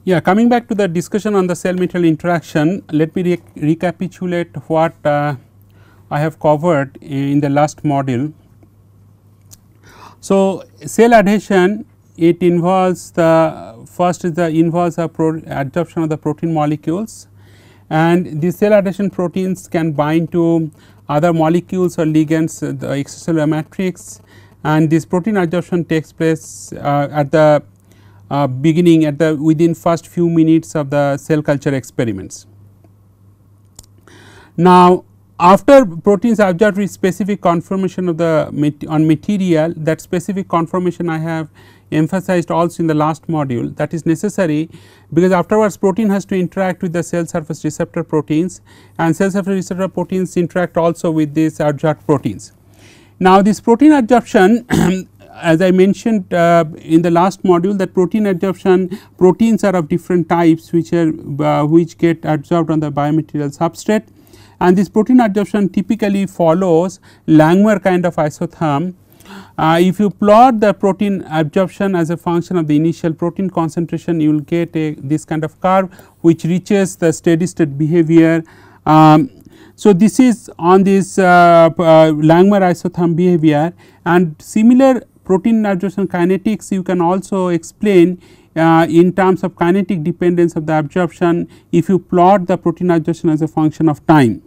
Yeah, coming back to the discussion on the cell material interaction, let me recapitulate what I have covered in the last module. So, cell adhesion, it involves the first is the involves a adsorption of the protein molecules, and the cell adhesion proteins can bind to other molecules or ligands, the extracellular matrix, and this protein adsorption takes place at the beginning at the within first few minutes of the cell culture experiments. Now, after proteins absorb with specific conformation of the material, that specific conformation I have emphasized also in the last module, that is necessary because afterwards protein has to interact with the cell surface receptor proteins, and cell surface receptor proteins interact also with these adsorbed proteins. Now, this protein adsorption as I mentioned in the last module, that protein adsorption proteins are of different types which are which get adsorbed on the biomaterial substrate, and this protein adsorption typically follows Langmuir kind of isotherm. If you plot the protein absorption as a function of the initial protein concentration, you will get this kind of curve which reaches the steady state behavior. So, this is on this Langmuir isotherm behavior, and similar protein adsorption kinetics you can also explain in terms of kinetic dependence of the absorption if you plot the protein adsorption as a function of time.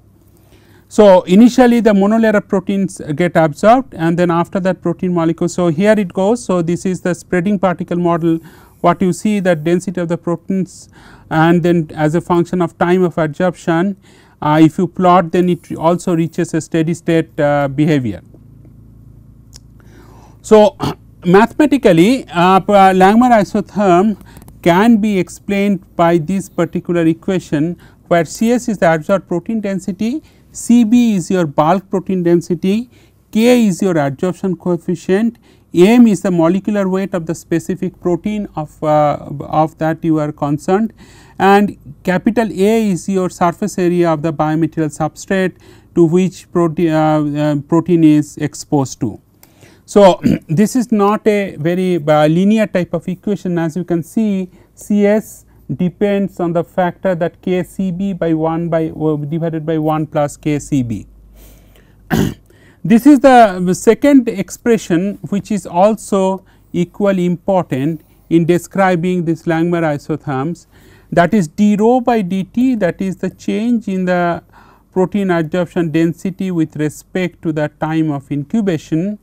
So, initially the monolayer proteins get absorbed, and then after that protein molecule. So, here it goes. So, this is the spreading particle model, what you see that density of the proteins, and then as a function of time of adsorption, if you plot, then it also reaches a steady state behavior. So, mathematically Langmuir isotherm can be explained by this particular equation, where Cs is the adsorbed protein density, Cb is your bulk protein density, K is your adsorption coefficient, M is the molecular weight of the specific protein of that you are concerned, and capital A is your surface area of the biomaterial substrate to which protein is exposed to. So, this is not a very linear type of equation. As you can see, Cs depends on the factor that Kcb by 1 by divided by 1 plus Kcb. This is the second expression which is also equally important in describing this Langmuir isotherms, that is d rho by dt, that is the change in the protein adsorption density with respect to the time of incubation,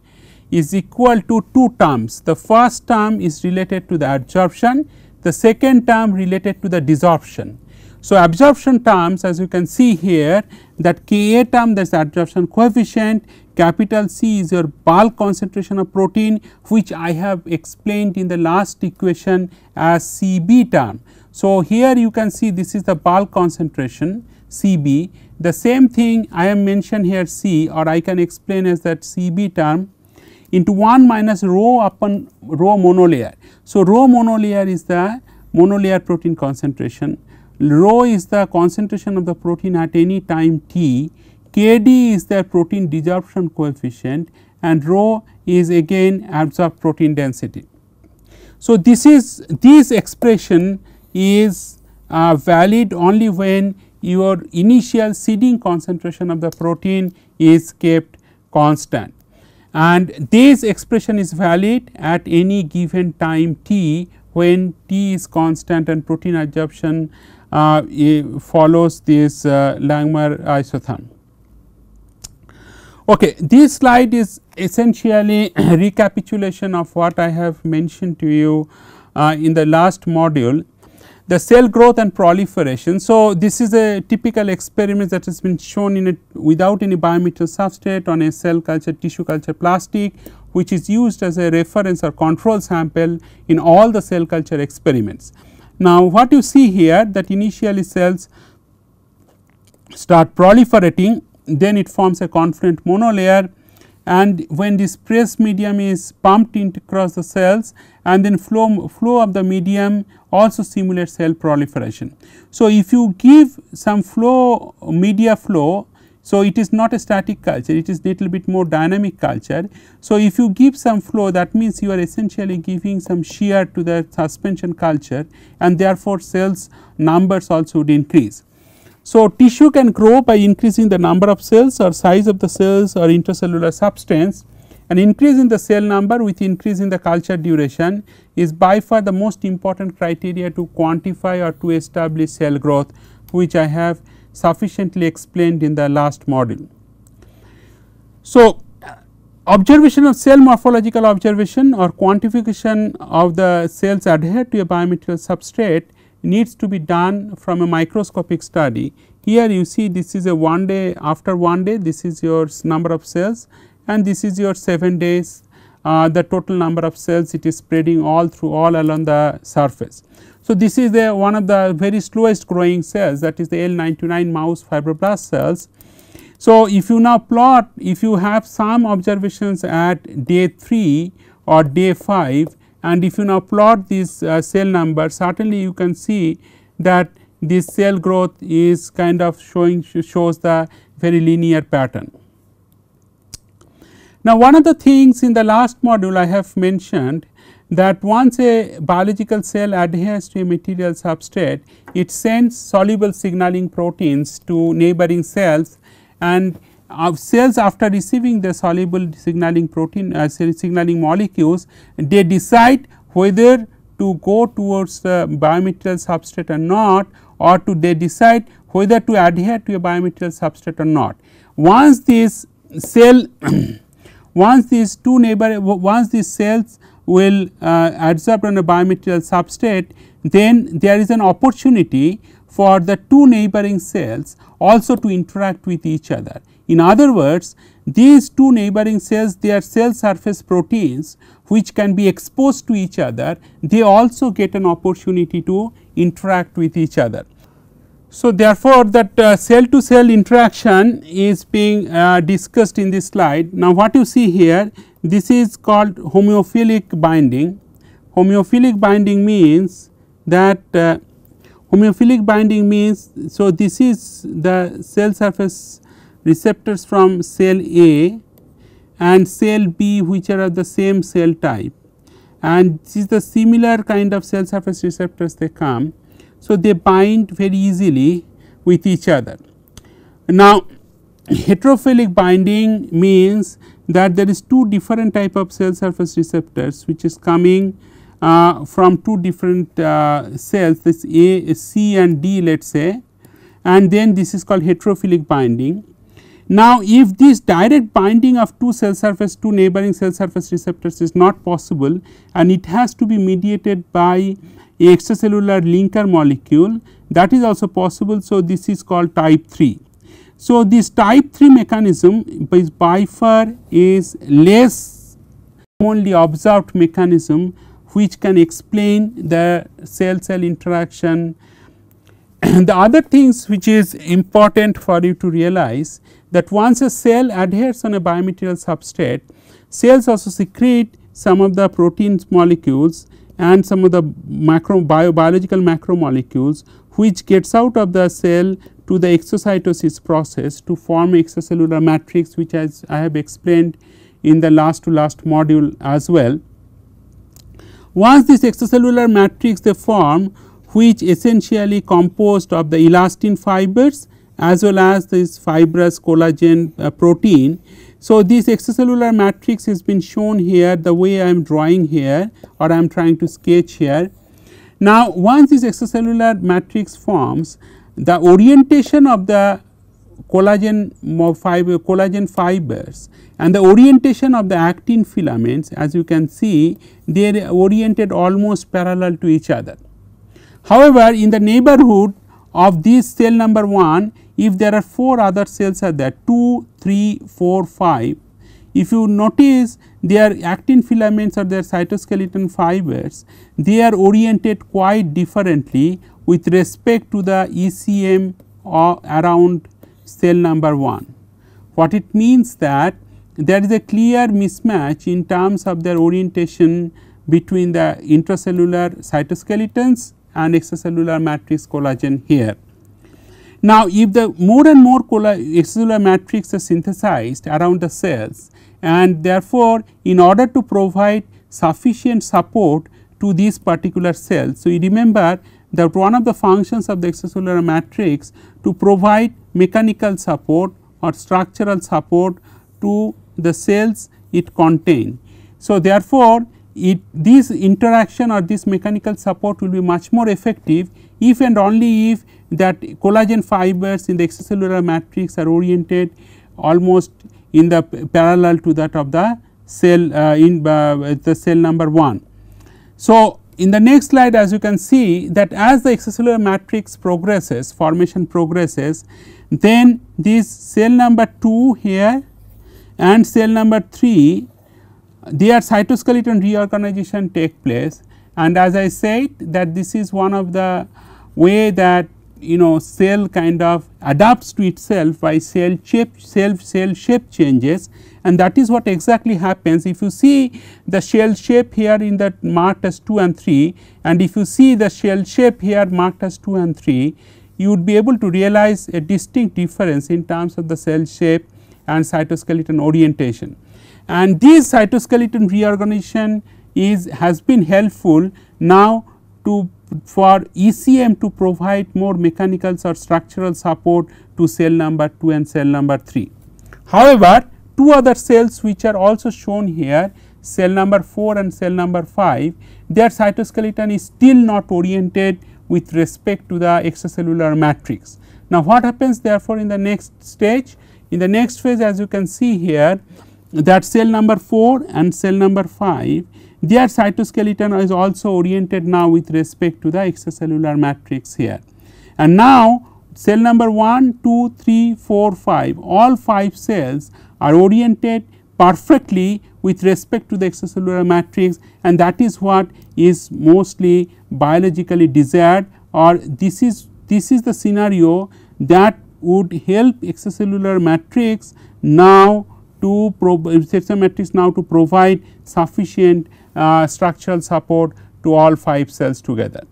is equal to two terms. The first term is related to the adsorption, the second term related to the desorption. So, absorption terms, as you can see here, that Ka term, that is the adsorption coefficient, capital C is your bulk concentration of protein, which I have explained in the last equation as Cb term. So, here you can see this is the bulk concentration Cb, the same thing I am mentioned here C, or I can explain as that Cb term into 1 minus rho upon rho monolayer. So, rho monolayer is the monolayer protein concentration, rho is the concentration of the protein at any time t, Kd is the protein desorption coefficient, and rho is again absorbed protein density. So, this expression is valid only when your initial seeding concentration of the protein is kept constant, and this expression is valid at any given time t when t is constant and protein adsorption follows this Langmuir isotherm. Okay, this slide is essentially a recapitulation of what I have mentioned to you in the last module, the cell growth and proliferation. So, this is a typical experiment that has been shown in it without any biomaterial substrate on a cell culture tissue culture plastic, which is used as a reference or control sample in all the cell culture experiments. Now, what you see here, that initially cells start proliferating, then it forms a confluent monolayer, and when this press medium is pumped into across the cells, and then flow of the medium also simulates cell proliferation. So, if you give some media flow So, it is not a static culture, it is little bit more dynamic culture. So, if you give some flow, that means you are essentially giving some shear to the suspension culture, and therefore, cells numbers also would increase. So, tissue can grow by increasing the number of cells or size of the cells or intracellular substance. An increase in the cell number with increase in the culture duration is by far the most important criteria to quantify or to establish cell growth, which I have sufficiently explained in the last module. So, observation of cell morphological observation or quantification of the cells adhered to a biomaterial substrate needs to be done from a microscopic study. Here you see this is a 1 day, after 1 day this is your number of cells, and this is your 7 days the total number of cells, it is spreading all along the surface. So, this is the one of the very slowest growing cells, that is the L99 mouse fibroblast cells. So, if you now plot, if you have some observations at day 3 or day 5, and if you now plot this cell number, certainly you can see that this cell growth is kind of shows the very linear pattern. Now, one of the things in the last module I have mentioned that once a biological cell adheres to a material substrate, it sends soluble signaling proteins to neighboring cells, and cells after receiving the soluble signaling protein signaling molecules, they decide whether to go towards the biomaterial substrate or not, or they decide whether to adhere to a biomaterial substrate or not. Once this cell once these cells will adsorb on a biomaterial substrate, then there is an opportunity for the two neighboring cells also to interact with each other. In other words, these two neighboring cells, their cell surface proteins which can be exposed to each other, they also get an opportunity to interact with each other. So, therefore, that cell to cell interaction is being discussed in this slide. Now, what you see here, this is called homeophilic binding. Homeophilic binding means that so this is the cell surface receptors from cell A and cell B, which are of the same cell type, and this is the similar kind of cell surface receptors they come. So, they bind very easily with each other. Now, heterophilic binding means that there is two different type of cell surface receptors which is coming from two different cells, this A, C and D let us say, and then this is called heterophilic binding. Now, if this direct binding of two neighboring cell surface receptors is not possible, and it has to be mediated by a extracellular linker molecule, that is also possible. So, this is called type 3. So, this type 3 mechanism is by far is less commonly observed mechanism which can explain the cell interaction. And the other things which is important for you to realize that once a cell adheres on a biomaterial substrate, cells also secrete some of the proteins molecules and some of the biological macromolecules which gets out of the cell to the exocytosis process to form extracellular matrix, which as I have explained in the last module as well. Once this extracellular matrix they form, which essentially composed of the elastin fibers as well as this fibrous collagen protein. So, this extracellular matrix has been shown here the way I am drawing here, or I am trying to sketch here. Now, once this extracellular matrix forms, the orientation of the collagen fibers and the orientation of the actin filaments, as you can see, they are oriented almost parallel to each other. However, in the neighborhood of this cell number 1, if there are 4 other cells are there, 2, 3, 4, 5, if you notice their actin filaments or their cytoskeleton fibers, they are oriented quite differently with respect to the ECM around cell number 1. What it means that there is a clear mismatch in terms of their orientation between the intracellular cytoskeletons and extracellular matrix collagen here. Now, if the more and more extracellular matrix are synthesized around the cells, and therefore, in order to provide sufficient support to these particular cells. So, you remember that one of the functions of the extracellular matrix to provide mechanical support or structural support to the cells it contains. So, therefore, this interaction or this mechanical support will be much more effective if and only if that collagen fibers in the extracellular matrix are oriented almost in the parallel to that of the cell in the cell number 1. So, in the next slide, as you can see that as the extracellular matrix progresses, formation progresses, then this cell number 2 here and cell number 3, their cytoskeleton reorganization take place, and as I said that this is one of the way that cell kind of adapts to itself by cell shape changes, and that is what exactly happens. If you see the shell shape here in that marked as 2 and 3, and if you see the shell shape here marked as 2 and 3, you would be able to realize a distinct difference in terms of the cell shape and cytoskeleton orientation. And this cytoskeleton reorganization has been helpful now for ECM to provide more mechanical or structural support to cell number 2 and cell number 3. However, two other cells which are also shown here, cell number 4 and cell number 5, their cytoskeleton is still not oriented with respect to the extracellular matrix. Now, what happens therefore in the next stage? In the next phase, as you can see here, that cell number 4 and cell number 5, their cytoskeleton is also oriented now with respect to the extracellular matrix here. And now, cell number 1, 2, 3, 4, 5, all 5 cells are oriented perfectly with respect to the extracellular matrix, and that is what is mostly biologically desired, or this is the scenario that would help extracellular matrix now to provide sufficient structural support to all 5 cells together.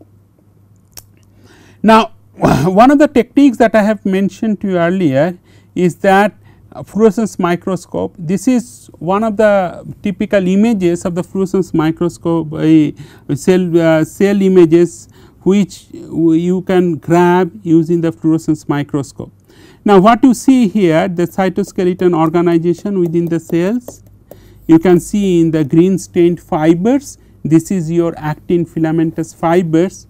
Now, one of the techniques that I have mentioned to you earlier is that fluorescence microscope. This is one of the typical images of the fluorescence microscope cell images which you can grab using the fluorescence microscope. Now, what you see here, the cytoskeleton organization within the cells, you can see in the green stained fibers, this is your actin filamentous fibers.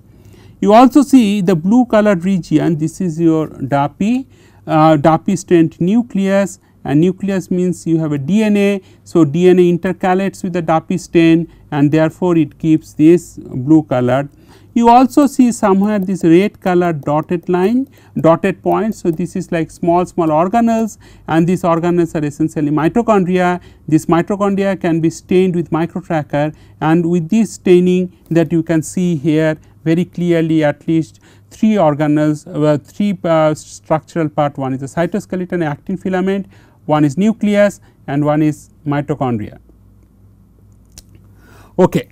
You also see the blue colored region, this is your DAPI, DAPI stained nucleus, and nucleus means you have a DNA. So, DNA intercalates with the DAPI stain, and therefore, it gives this blue colored. You also see somewhere this red colored dotted line, dotted points. So, this is like small organelles, and these organelles are essentially mitochondria. This mitochondria can be stained with microtracker, and with this staining that you can see here very clearly at least 3 organelles, 3 structural part. One is the cytoskeleton actin filament, one is nucleus, and one is mitochondria. Okay.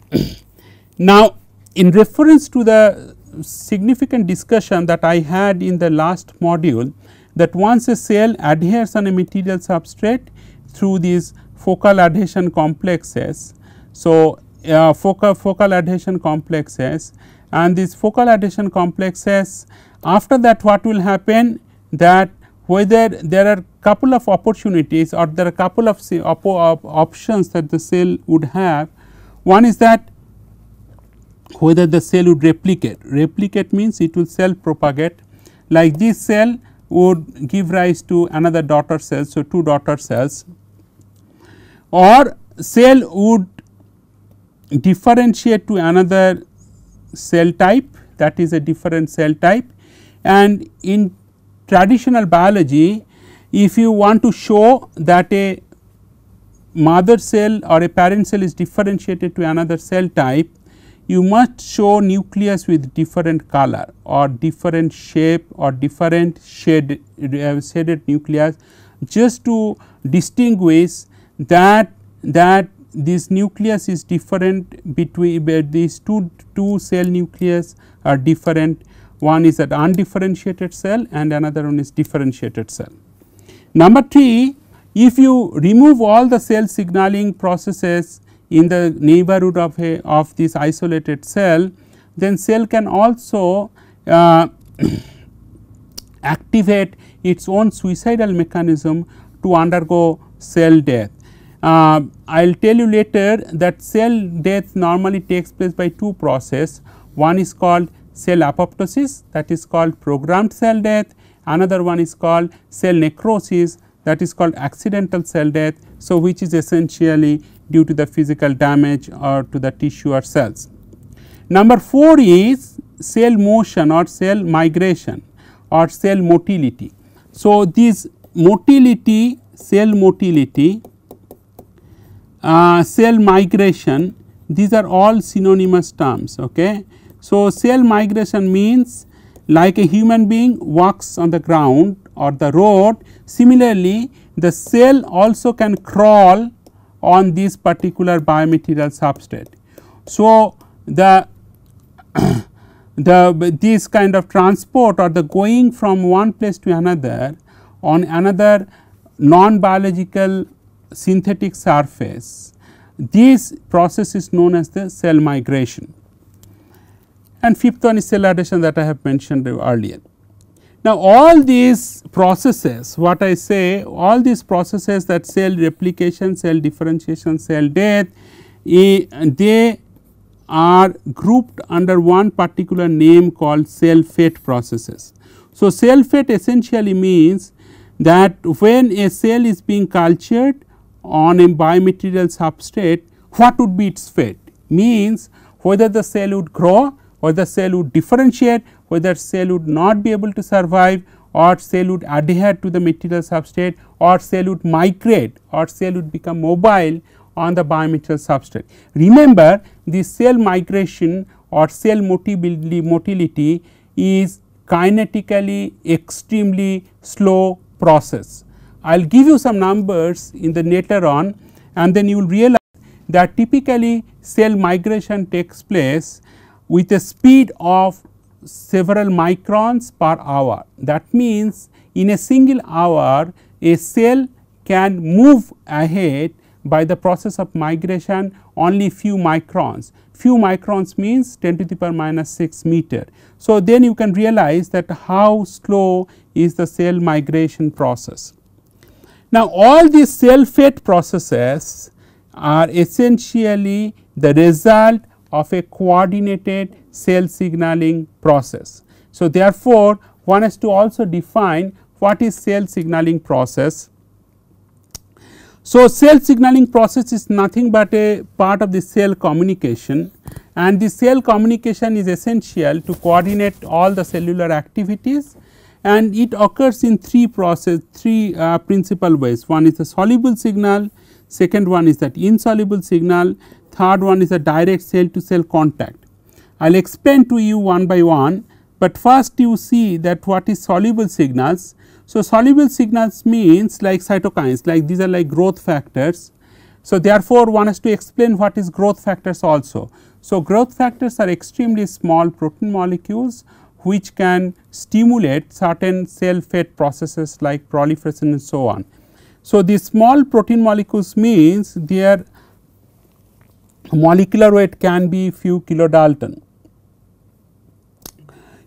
Now, in reference to the significant discussion that I had in the last module, that once a cell adheres on a material substrate through these focal adhesion complexes. So, focal adhesion complexes, and these focal adhesion complexes, after that what will happen, that whether there are couple of opportunities or there are couple of options that the cell would have. One is that whether the cell would replicate means it will self propagate, like this cell would give rise to another daughter cell. So, 2 daughter cells, or cell would differentiate to another cell type, that is a different cell type. And in traditional biology, if you want to show that a mother cell or a parent cell is differentiated to another cell type, you must show nucleus with different color or different shape or different shaded nucleus, just to distinguish that this nucleus is different between these two cell nucleus are different one is an undifferentiated cell and another one is differentiated cell. Number 3, if you remove all the cell signaling processes in the neighborhood of this isolated cell, then cell can also activate its own suicidal mechanism to undergo cell death. I will tell you later that cell death normally takes place by two processes. One is called cell apoptosis, that is called programmed cell death. Another one is called cell necrosis, that is called accidental cell death. So, which is essentially due to the physical damage or to the tissue or cells. Number 4 is cell motion or cell migration or cell motility. So, this motility, cell motility, cell migration, these are all synonymous terms. Okay. So, cell migration means like a human being walks on the ground or the road, similarly the cell also can crawl on this particular biomaterial substrate. So, this kind of transport or the going from one place to another on another non-biological synthetic surface, this process is known as the cell migration. And fifth one is cell adhesion that I have mentioned earlier. Now, all these processes, what I say, all these processes, that cell replication, cell differentiation, cell death, they are grouped under one particular name called cell fate processes. So, cell fate essentially means that when a cell is being cultured on a biomaterial substrate, what would be its fate? Means whether the cell would grow, whether cell would differentiate, whether cell would not be able to survive, or cell would adhere to the material substrate, or cell would migrate, or cell would become mobile on the biomaterial substrate. Remember, the cell migration or cell motility is kinetically extremely slow process. I will give you some numbers in the later on, and then you will realize that typically cell migration takes place with a speed of several microns per hour. That means, in a single hour a cell can move ahead by the process of migration only few microns. Few microns means 10 to the power minus 6 meter. So, then you can realize that how slow is the cell migration process. Now, all these cell fate processes are essentially the result of a coordinated cell signaling process. So, therefore, one has to also define what is cell signaling process. So, cell signaling process is nothing but a part of the cell communication, and the cell communication is essential to coordinate all the cellular activities, and it occurs in three principal ways. One is the soluble signal, second one is that insoluble signal, third one is a direct cell to cell contact. I will explain to you one by one, but first you see that what is soluble signals. So, soluble signals means like cytokines, like these are like growth factors. So, therefore, one has to explain what is growth factors also. So, growth factors are extremely small protein molecules which can stimulate certain cell fate processes like proliferation and so on. So, these small protein molecules means their molecular weight can be few kilodalton.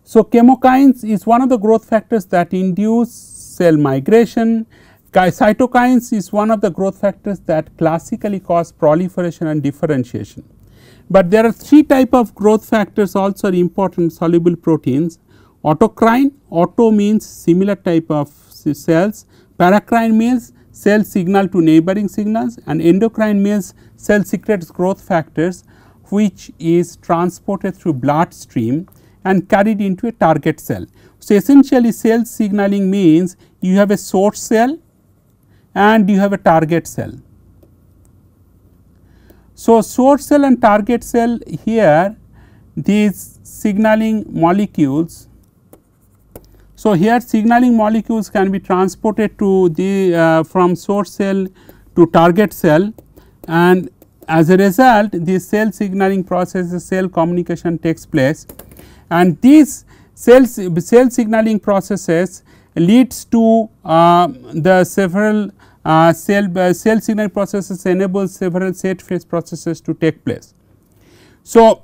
So, chemokines is one of the growth factors that induce cell migration. Cytokines is one of the growth factors that classically cause proliferation and differentiation. But there are three type of growth factors also are important soluble proteins. Autocrine, auto means similar type of cells, paracrine means cell signal to neighboring signals, and endocrine means cell secretes growth factors which is transported through bloodstream and carried into a target cell. So, essentially cell signaling means you have a source cell and you have a target cell. So, source cell and target cell here, these signaling molecules. So, here signaling molecules can be transported to the from source cell to target cell, and as a result this cell signaling process, the cell communication takes place, and this cell signaling processes leads to the several cell signaling processes enable several set phase processes to take place. So,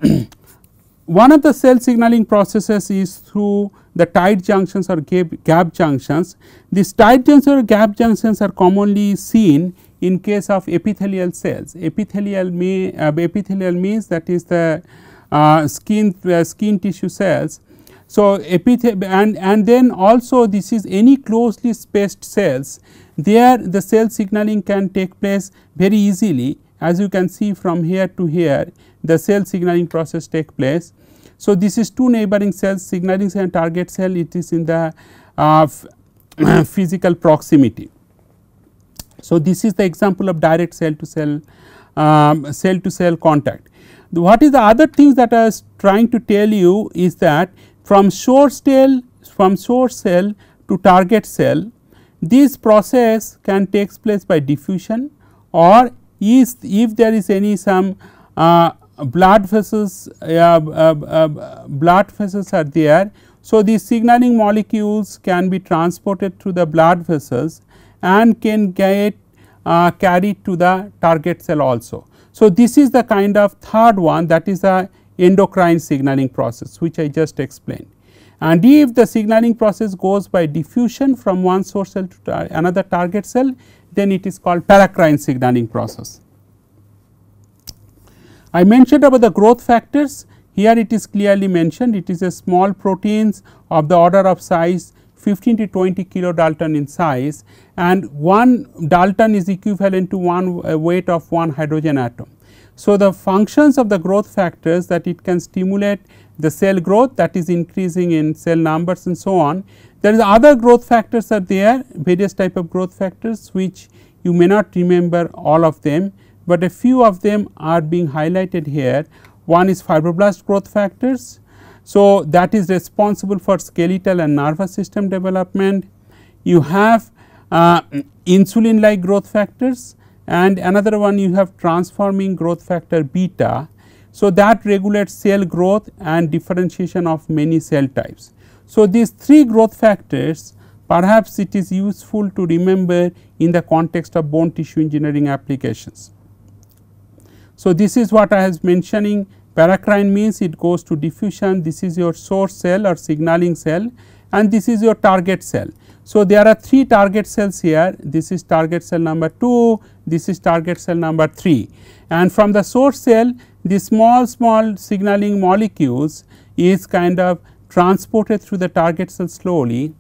one of the cell signaling processes is through the tight junctions or gap junctions. These tight junctions or gap junctions are commonly seen in case of epithelial cells. Epithelial means that is the skin tissue cells. So, and then also this is any closely spaced cells, there the cell signaling can take place very easily, as you can see from here to here the cell signaling process take place. So, this is two neighboring cells, signaling cell and target cell, it is in the physical proximity. So, this is the example of direct cell to cell contact. What is the other things that I was trying to tell you is that from source cell to target cell, this process can take place by diffusion, or if there is any some blood vessels are there. So, these signaling molecules can be transported through the blood vessels and can get carried to the target cell also. So, this is the kind of third one, that is the endocrine signaling process, which I just explained. And if the signaling process goes by diffusion from one source cell to another target cell, then it is called paracrine signaling process. I mentioned about the growth factors. Here it is clearly mentioned, it is a small proteins of the order of size 15 to 20 kilodalton in size, and 1 dalton is equivalent to one weight of 1 hydrogen atom. So, the functions of the growth factors, that it can stimulate the cell growth, that is increasing in cell numbers and so on. There is other growth factors are there, various type of growth factors, which you may not remember all of them, but a few of them are being highlighted here. One is fibroblast growth factors. So, that is responsible for skeletal and nervous system development. You have insulin like growth factors, and another one you have transforming growth factor beta. So, that regulates cell growth and differentiation of many cell types. So, these three growth factors, perhaps it is useful to remember in the context of bone tissue engineering applications. So, this is what I was mentioning. Paracrine means it goes to diffusion, this is your source cell or signaling cell, and this is your target cell. So, there are 3 target cells here, this is target cell number 2, this is target cell number 3, and from the source cell the small signaling molecules is kind of transported through the target cell slowly.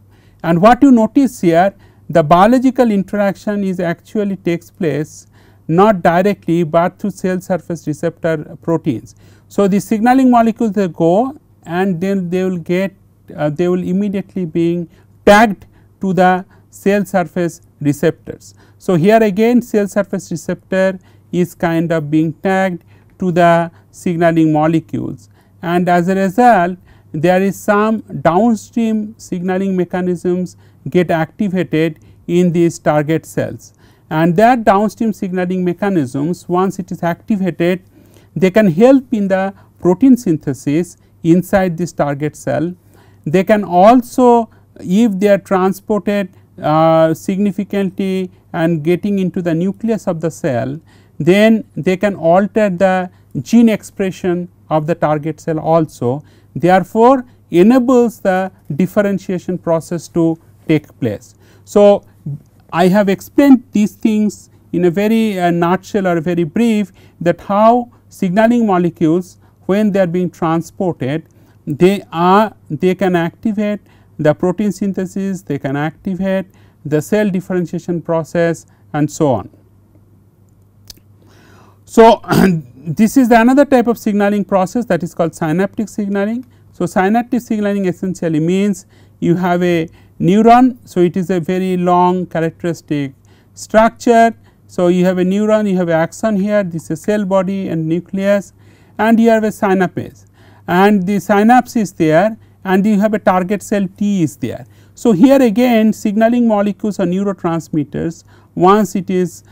And what you notice here, the biological interaction is actually takes place not directly, but through cell surface receptor proteins. So, the signaling molecules they go, and then they will get they will immediately being tagged to the cell surface receptors. So, here again cell surface receptor is kind of being tagged to the signaling molecules, and as a result there is some downstream signaling mechanisms get activated in these target cells, and that downstream signaling mechanisms, once it is activated, they can help in the protein synthesis inside this target cell. They can also, if they are transported significantly and getting into the nucleus of the cell, then they can alter the gene expression of the target cell also, therefore, enables the differentiation process to take place. So, I have explained these things in a very nutshell or very brief, that how signaling molecules, when they are being transported, they can activate the protein synthesis, they can activate the cell differentiation process and so on. So, this is another type of signaling process, that is called synaptic signaling. So, synaptic signaling essentially means you have a neuron. So, it is a very long characteristic structure. So, you have a neuron, you have a axon here, this is a cell body and nucleus, and you have a synapse, and the synapse is there, and you have a target cell T is there. So, here again signaling molecules or neurotransmitters, once it is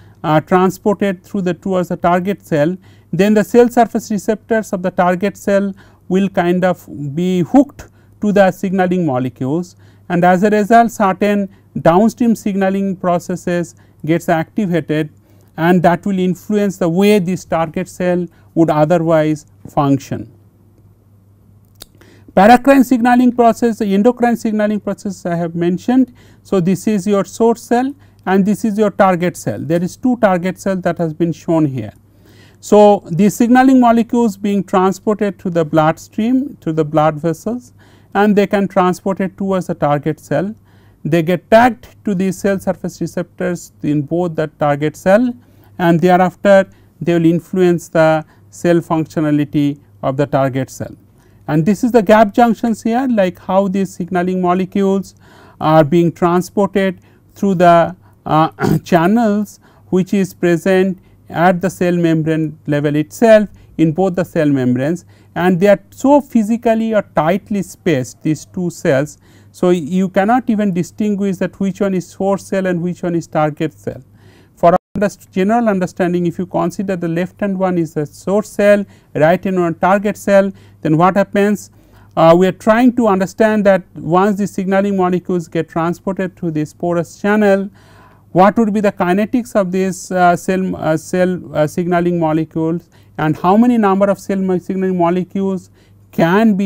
transported through towards the target cell, then the cell surface receptors of the target cell will kind of be hooked to the signaling molecules, and as a result certain downstream signaling processes gets activated, and that will influence the way this target cell would otherwise function. Paracrine signaling process, the endocrine signaling process I have mentioned. So, this is your source cell and this is your target cell. There is two target cell that has been shown here. So, the signaling molecules being transported to the bloodstream, to the blood vessels, and they can transport it towards the target cell. They get tagged to the cell surface receptors in both the target cell, and thereafter they will influence the cell functionality of the target cell. And this is the gap junctions here, like how these signaling molecules are being transported through the channels which is present at the cell membrane level itself in both the cell membranes, and they are so physically or tightly spaced, these two cells. So, you cannot even distinguish that which one is source cell and which one is target cell. For general understanding, if you consider the left hand one is the source cell, right hand one target cell, then what happens? We are trying to understand that once the signaling molecules get transported through this porous channel, what would be the kinetics of this cell signaling molecules, and how many number of cell signaling molecules can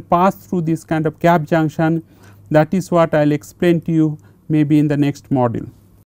pass through this kind of gap junction. That is what I will explain to you maybe in the next module.